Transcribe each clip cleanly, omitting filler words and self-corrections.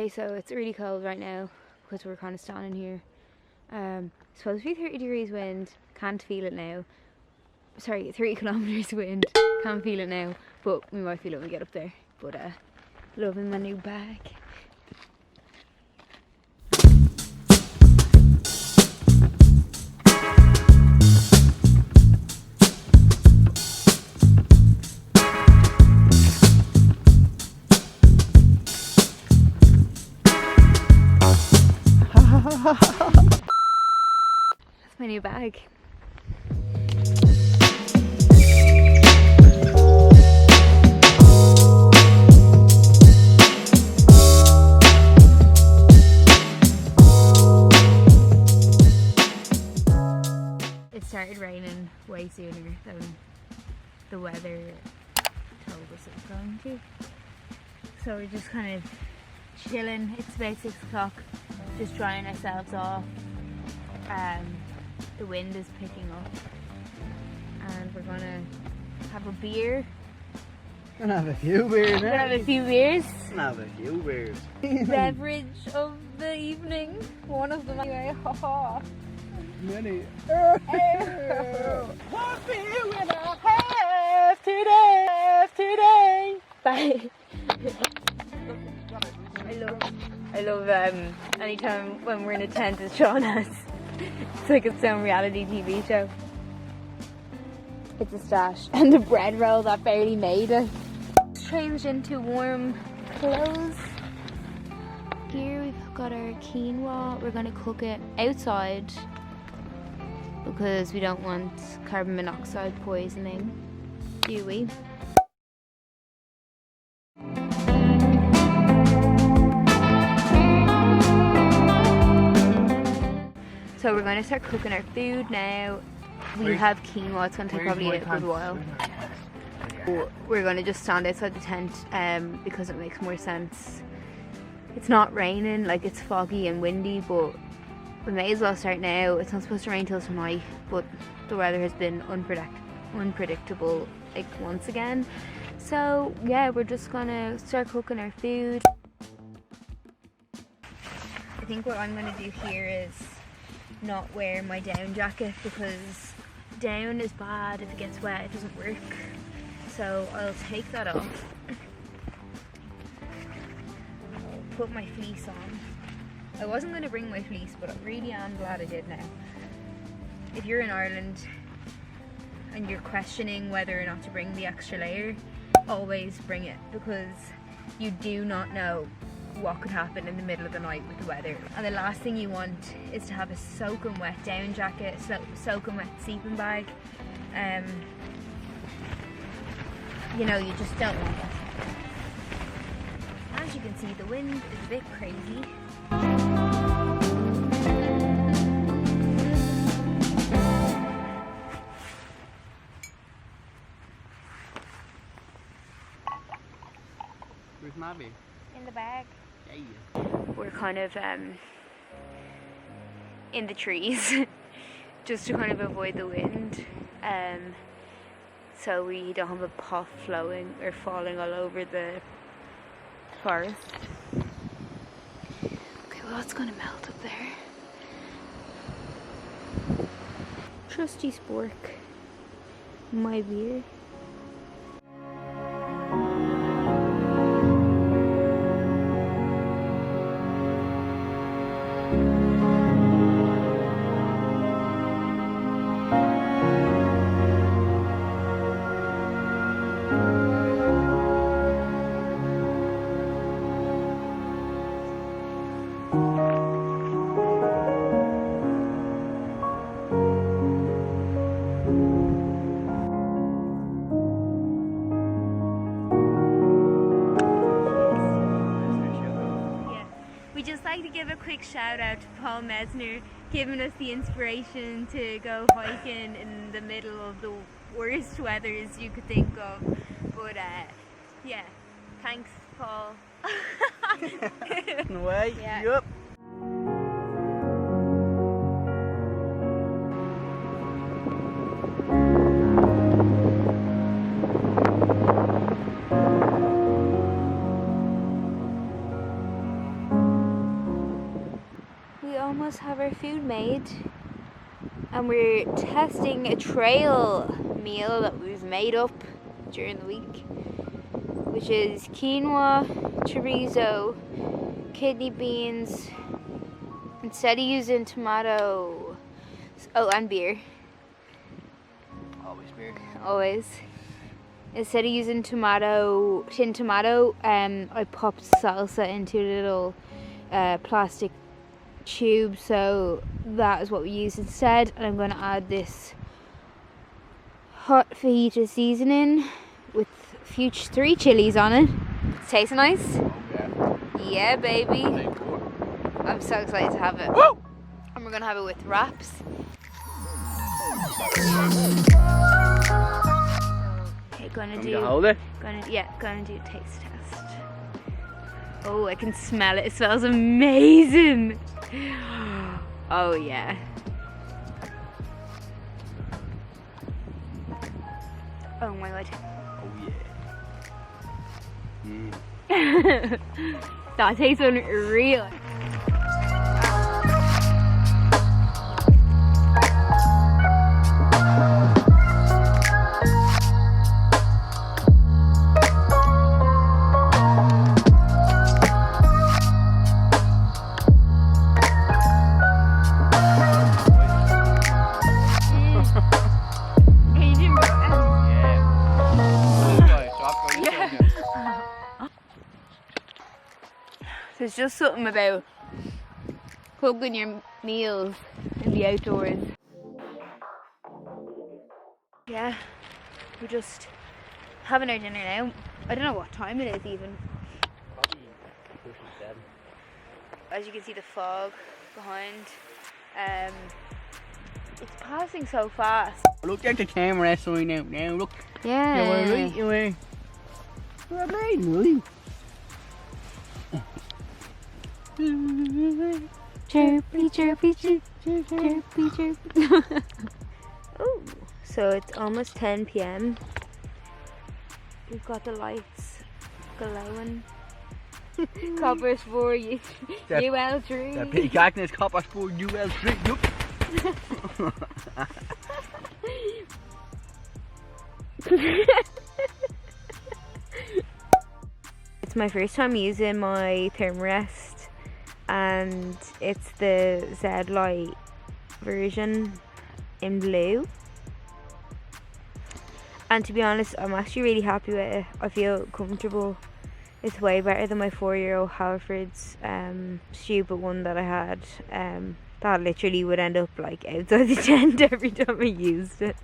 Okay, so it's really cold right now because we're kind of standing here. Supposed to be 30 degrees wind, can't feel it now. Sorry, 30 kilometers wind, can't feel it now, but we might feel it when we get up there. But loving my new bag. That's my new bag. It started raining way sooner than the weather told us it was going to. So we're just kind of chilling. It's about 6 o'clock, just drying ourselves off. The wind is picking up and we're gonna have a beer. Gonna have a few beers. We're gonna have a few beers. Gonna have a few beers. Beverage of the evening. One of them anyway. Many. What beer will I have today? Bye. I love anytime when we're in a tent it's Sean has. It's like its own reality TV show. It's a stash. And the bread roll that barely made it. It's changed into warm clothes. Here we've got our quinoa. We're going to cook it outside because we don't want carbon monoxide poisoning, do we? So we're going to start cooking our food now. We have quinoa, it's going to take probably a good while. We're going to just stand outside the tent because it makes more sense. It's not raining, like it's foggy and windy, but we may as well start now. It's not supposed to rain till tonight, but the weather has been unpredictable like once again. So yeah, we're just going to start cooking our food. I think what I'm going to do here is not wear my down jacket because down is bad. If it gets wet it doesn't work, so I'll take that off. I'll put my fleece on. I wasn't going to bring my fleece, but I really am glad I did now. If you're in Ireland and you're questioning whether or not to bring the extra layer, always bring it, because you do not know what could happen in the middle of the night with the weather. And the last thing you want is to have a soaking wet down jacket, soaking wet sleeping bag. You know, you just don't want that. As you can see, the wind is a bit crazy. Where's Mabby? In the bag. Yeah. We're kind of in the trees just to kind of avoid the wind, so we don't have a puff flowing or falling all over the forest. Okay, well that's gonna melt up there. Trusty spork, my beer. Give a quick shout out to Paul Mesner, giving us the inspiration to go hiking in the middle of the worst weathers you could think of. But yeah, thanks Paul. No way. Yeah. Yep. almost have our food made. And we're testing a trail meal that we've made up during the week, which is quinoa, chorizo, kidney beans, instead of using tomato, and beer. Always beer. Always. Instead of using tin tomato, I popped salsa into a little plastic tube, so that is what we use instead. And I'm going to add this hot fajita seasoning with 3 chilies on it. It's tasting nice? Oh, yeah. Yeah, baby. Hey, I'm so excited to have it. woo! And we're going to have it with wraps. Okay, gonna do a taste test. Oh, I can smell it. It smells amazing. Oh yeah. Oh my god. Oh yeah. That tastes unreal. There's just something about cooking your meals in the outdoors. Yeah, we're just having our dinner now. I don't know what time it is even. As you can see, the fog behind. It's passing so fast. Look at the camera sign out now. Look. Yeah. You were. You're amazing. Chirpy, chirpy, chirpy, chirpy, chirpy. Oh, so it's almost 10 p.m. We've got the lights glowing. Coppers for you. UL3. The peacockness coppers for UL3. Yup. It's my first time using my Thermarest, and it's the Z-Lite version in blue. And to be honest, I'm actually really happy with it. I feel comfortable. It's way better than my 4-year-old Halford's stupid one that I had. That literally would end up like outside the tent every time I used it.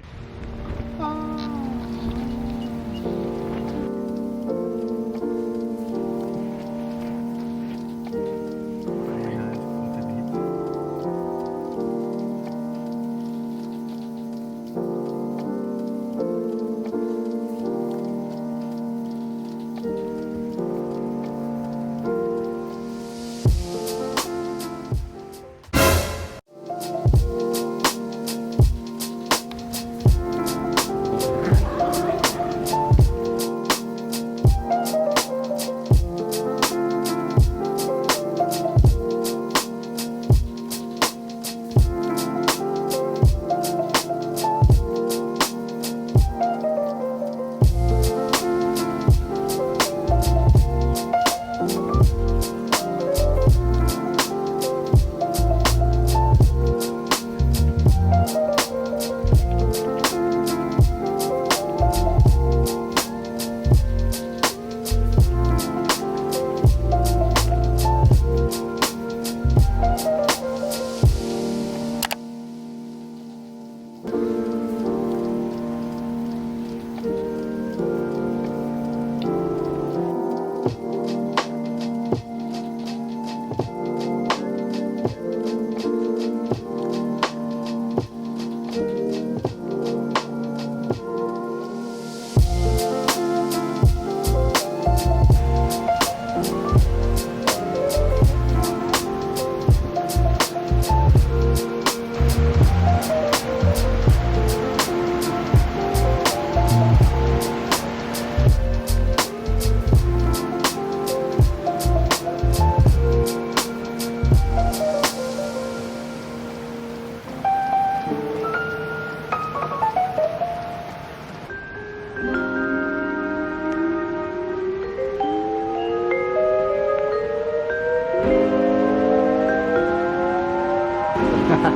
Let's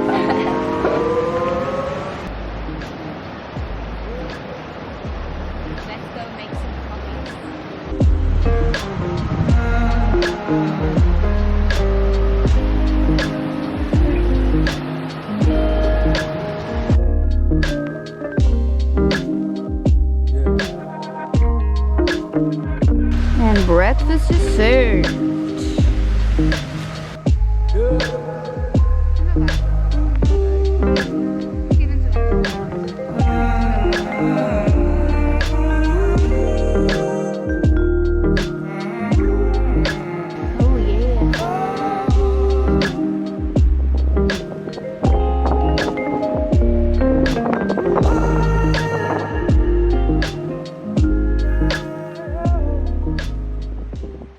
go make some coffee. And breakfast is served.